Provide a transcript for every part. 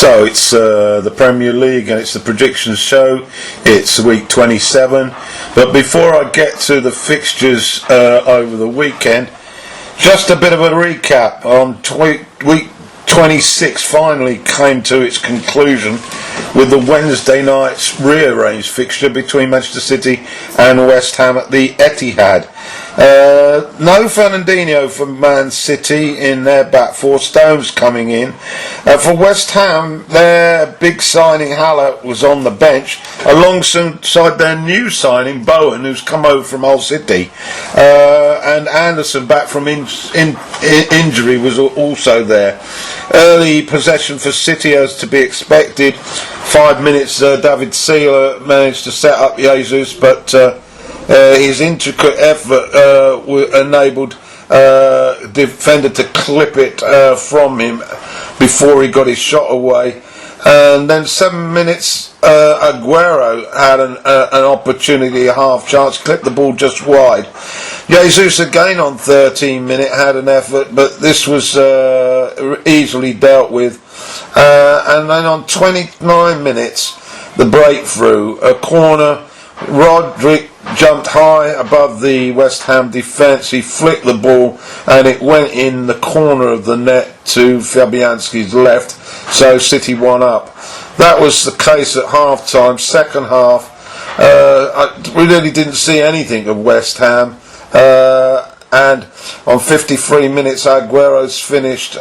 So it's the Premier League and it's the predictions show. It's week 27. But before I get to the fixtures over the weekend, just a bit of a recap on week 26 finally came to its conclusion with the Wednesday night's rearranged fixture between Manchester City and West Ham at the Etihad. No Fernandinho for Man City in their back four, Stones coming in. For West Ham, their big signing Haller was on the bench alongside their new signing Bowen, who's come over from Hull City, and Anderson back from injury was also there. Early possession for City as to be expected. 5 minutes David Sealer managed to set up Jesus, but his intricate effort enabled defender to clip it from him before he got his shot away. And then 7 minutes Aguero had an opportunity, a half chance, clipped the ball just wide. Jesus again on 13 minute had an effort, but this was easily dealt with. And then on 29 minutes the breakthrough, a corner. Roderick jumped high above the West Ham defence. He flicked the ball and it went in the corner of the net to Fabianski's left, so City won up. That was the case at half time. Second half, we really didn't see anything of West Ham, and on 53 minutes Aguero's finish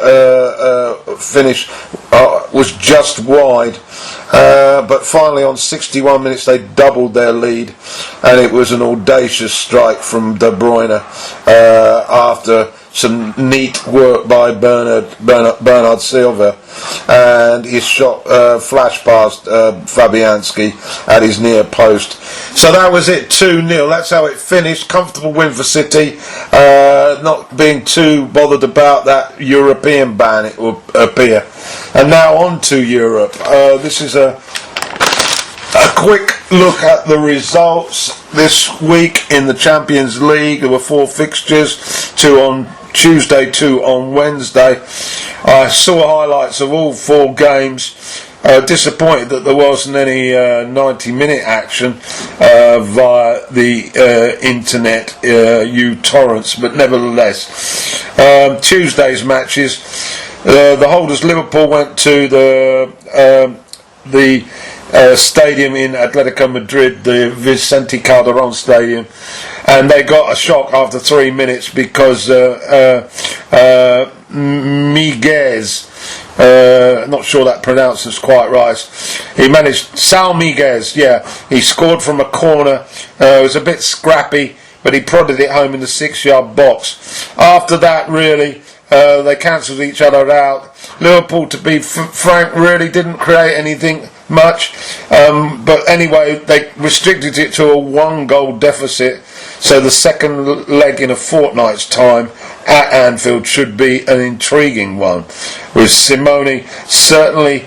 was just wide. But finally on 61 minutes they doubled their lead, and it was an audacious strike from De Bruyne after some neat work by Bernard Silva, and his shot flashed past Fabianski at his near post. So that was it, 2-0. That's how it finished. Comfortable win for City, not being too bothered about that European ban, it will appear. And now on to Europe. This is a quick look at the results this week in the Champions League. There were 4 fixtures, 2 on Tuesday, 2 on Wednesday. I saw highlights of all 4 games. Disappointed that there wasn't any 90-minute action via the internet uTorrents, but nevertheless, Tuesday's matches. The holders Liverpool went to the stadium in Atletico Madrid, the Vicente Calderon Stadium, and they got a shock after 3 minutes because Miguez, not sure that pronounces quite right, Sal Miguez, he scored from a corner. It was a bit scrappy, but he prodded it home in the 6-yard box. After that, really, they cancelled each other out. Liverpool, to be frank, really didn't create anything much, but anyway, they restricted it to a 1-goal deficit, so the second leg in a fortnight's time at Anfield should be an intriguing one, with Simone certainly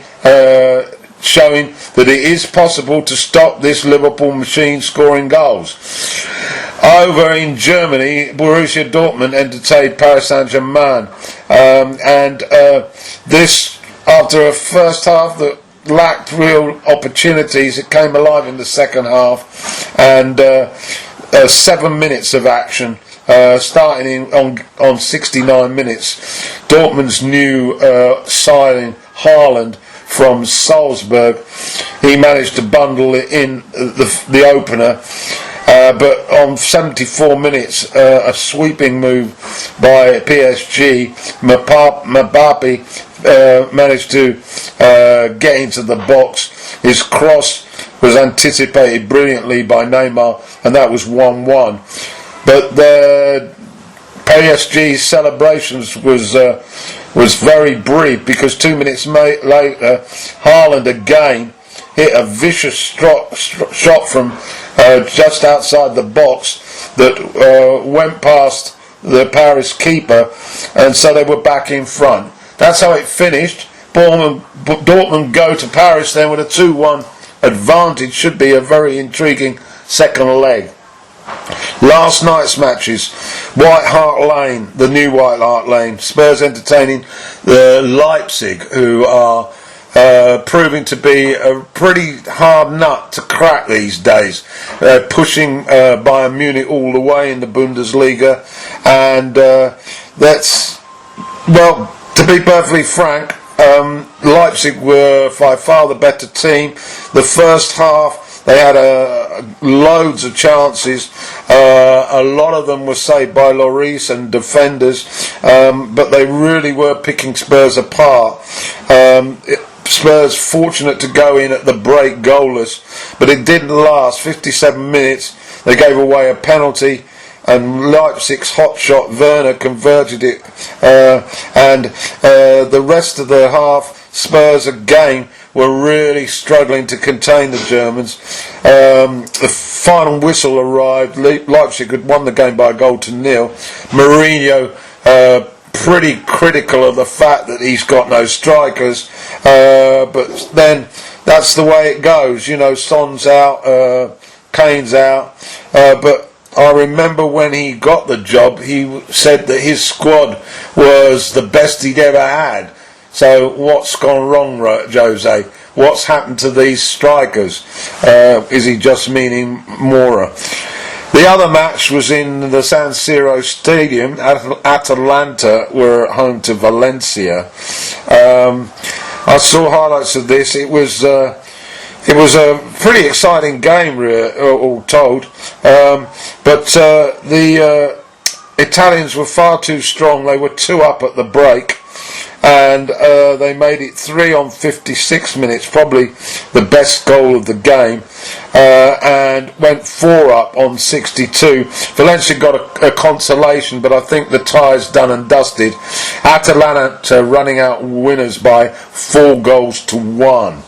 showing that it is possible to stop this Liverpool machine scoring goals. Over in Germany, Borussia Dortmund entertained Paris Saint-Germain, and this, after a first half that lacked real opportunities, it came alive in the second half, and 7 minutes of action, starting on 69 minutes. Dortmund's new signing Haaland from Salzburg, he managed to bundle it in the opener, but on 74 minutes a sweeping move by PSG, Mbappe managed to get into the box. His cross was anticipated brilliantly by Neymar, and that was 1-1. But the PSG's celebrations was very brief, because 2 minutes later Haaland again hit a vicious shot from just outside the box that went past the Paris keeper, and so they were back in front. That's how it finished. Dortmund go to Paris then with a 2-1 advantage. Should be a very intriguing second leg. Last night's matches: White Hart Lane, the new White Hart Lane. Spurs entertaining the Leipzig, who are proving to be a pretty hard nut to crack these days, pushing Bayern Munich all the way in the Bundesliga, and that's, well, to be perfectly frank, Leipzig were by far the better team. The first half they had loads of chances. A lot of them were saved by Lloris and defenders, but they really were picking Spurs apart. Spurs fortunate to go in at the break goalless, but it didn't last. 57 minutes, they gave away a penalty, and Leipzig's hotshot Werner converted it, and the rest of the half, Spurs again were really struggling to contain the Germans. The final whistle arrived. Leipzig had won the game by a goal to nil. Mourinho pretty critical of the fact that he's got no strikers, but then that's the way it goes. You know, Son's out, Kane's out, but I remember when he got the job, he said that his squad was the best he'd ever had. So what's gone wrong, Jose? What's happened to these strikers? Is he just meaning Mora? The other match was in the San Siro Stadium. Atalanta were at home to Valencia. I saw highlights of this. It was a pretty exciting game, all told. But the Italians were far too strong. They were 2 up at the break, and they made it 3 on 56 minutes, probably the best goal of the game, and went 4 up on 62. Valencia got a consolation, but I think the tie's done and dusted. Atalanta running out winners by 4 goals to 1.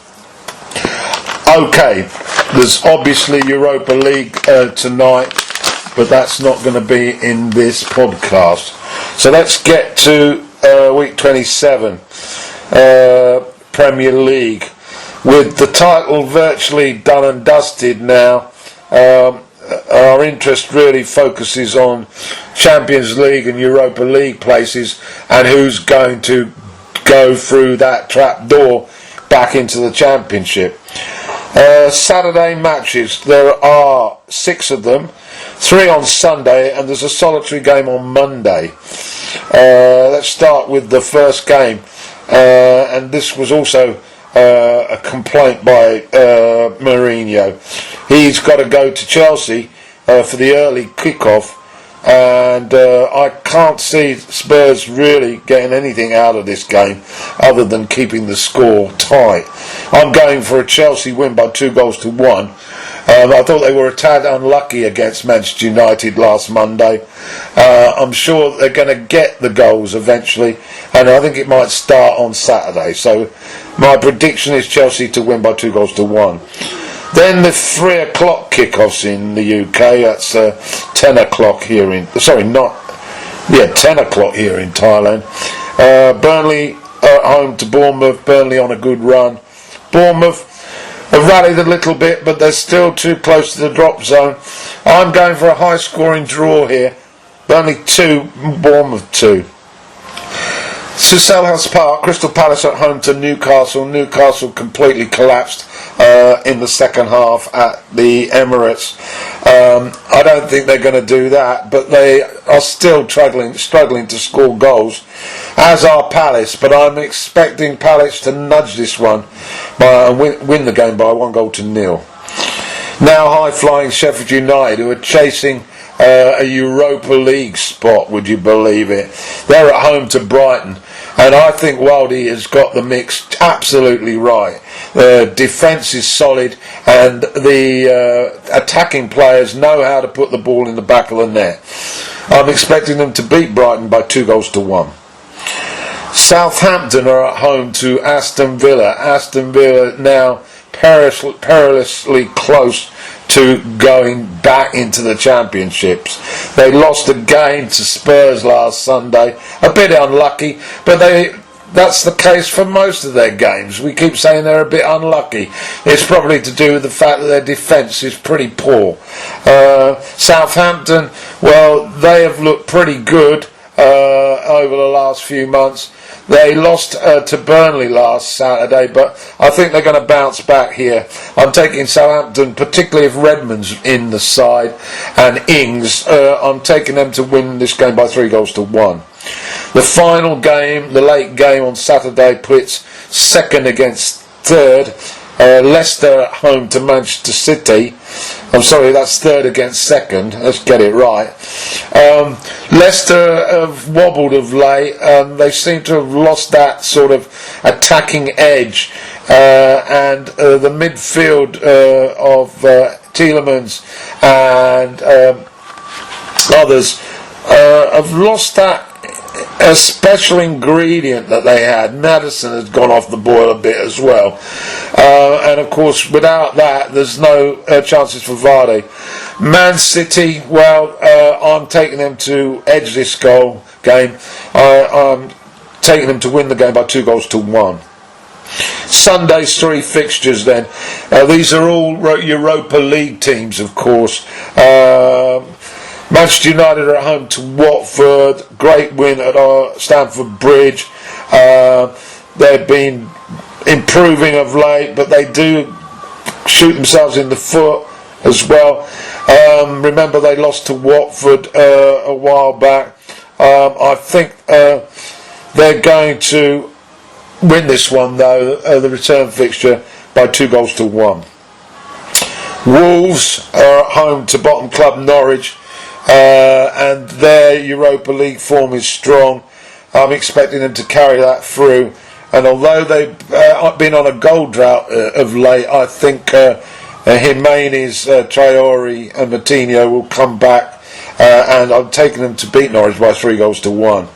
Okay, there's obviously Europa League tonight, but that's not going to be in this podcast. So let's get to week 27, Premier League. With the title virtually done and dusted now, our interest really focuses on Champions League and Europa League places, and who's going to go through that trap door back into the Championship. Saturday matches, there are 6 of them, 3 on Sunday, and there's a solitary game on Monday. Let's start with the first game, and this was also a complaint by Mourinho. He's got to go to Chelsea for the early kick-off, and I can't see Spurs really getting anything out of this game other than keeping the score tight. I'm going for a Chelsea win by 2 goals to 1. I thought they were a tad unlucky against Manchester United last Monday. I'm sure they're going to get the goals eventually, and I think it might start on Saturday. So my prediction is Chelsea to win by 2 goals to 1. Then the 3 o'clock kickoffs in the UK. That's 10 o'clock here in 10 o'clock here in Thailand. Burnley at home to Bournemouth. Burnley on a good run. Bournemouth have rallied a little bit, but they're still too close to the drop zone. I'm going for a high scoring draw here. Burnley 2, Bournemouth 2. To Selhurst Park, Crystal Palace at home to Newcastle. Newcastle completely collapsed in the second half at the Emirates. I don't think they're going to do that, but they are still struggling to score goals, as are Palace. But I'm expecting Palace to nudge this one and win the game by 1 goal to 0. Now high-flying Sheffield United, who are chasing a Europa League spot, would you believe it? They're at home to Brighton, and I think Wildy has got the mix absolutely right. The defence is solid, and the attacking players know how to put the ball in the back of the net. I'm expecting them to beat Brighton by 2 goals to 1. Southampton are at home to Aston Villa. Aston Villa now perilously close to going back into the Championships. They lost a game to Spurs last Sunday, a bit unlucky, but that's the case for most of their games. We keep saying they're a bit unlucky. It's probably to do with the fact that their defence is pretty poor. Southampton, well, they have looked pretty good. over the last few months. They lost to Burnley last Saturday, but I think they're going to bounce back here. I'm taking Southampton, particularly if Redmond's in the side, and Ings. I'm taking them to win this game by 3-1. The final game, the late game on Saturday, puts second against third. Leicester at home to Manchester City. I'm sorry, that's third against second. Let's get it right. Leicester have wobbled of late. They seem to have lost that sort of attacking edge. And the midfield of Tielemans and others have lost that a special ingredient that they had. Maddison has gone off the boil a bit as well, and of course without that there's no chances for Vardy. Man City, well, I'm taking them to edge this game. I'm taking them to win the game by 2-1. Sunday's three fixtures then. These are all Europa League teams, of course. Manchester United are at home to Watford. Great win at Stamford Bridge. They've been improving of late, but they do shoot themselves in the foot as well. Remember they lost to Watford a while back. I think they're going to win this one though, the return fixture, by 2-1. Wolves are at home to bottom club Norwich. And their Europa League form is strong. I'm expecting them to carry that through. And although they've been on a goal drought of late, I think Jimenez, Traore and Matinho will come back. And I'm taking them to beat Norwich by 3-1.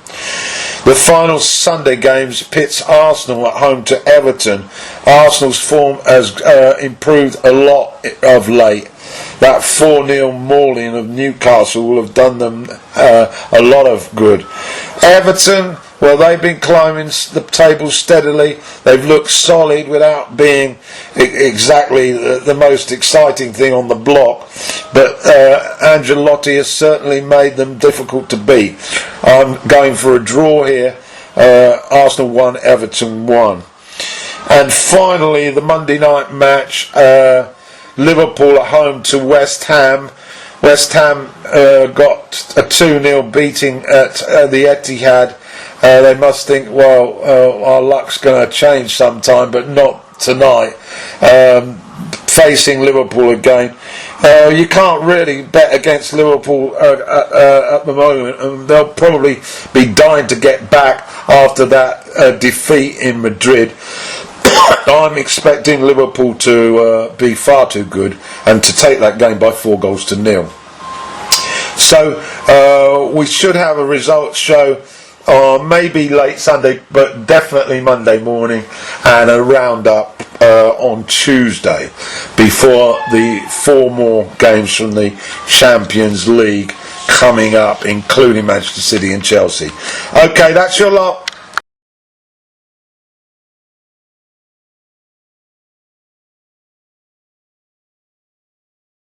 The final Sunday games pits Arsenal at home to Everton. Arsenal's form has improved a lot of late. That 4-0 mauling of Newcastle will have done them a lot of good. Everton, well, they've been climbing the table steadily. They've looked solid without being exactly the most exciting thing on the block. But Ancelotti has certainly made them difficult to beat. I'm going for a draw here. Arsenal 1, Everton 1. And finally, the Monday night match. Liverpool at home to West Ham. West Ham got a 2-0 beating at the Etihad. They must think, well, our luck's going to change sometime, but not tonight. Facing Liverpool again. You can't really bet against Liverpool at the moment, and they'll probably be dying to get back after that defeat in Madrid. I'm expecting Liverpool to be far too good and to take that game by 4-0. So we should have a results show maybe late Sunday, but definitely Monday morning, and a roundup on Tuesday before the 4 more games from the Champions League coming up, including Manchester City and Chelsea. Okay, that's your lot.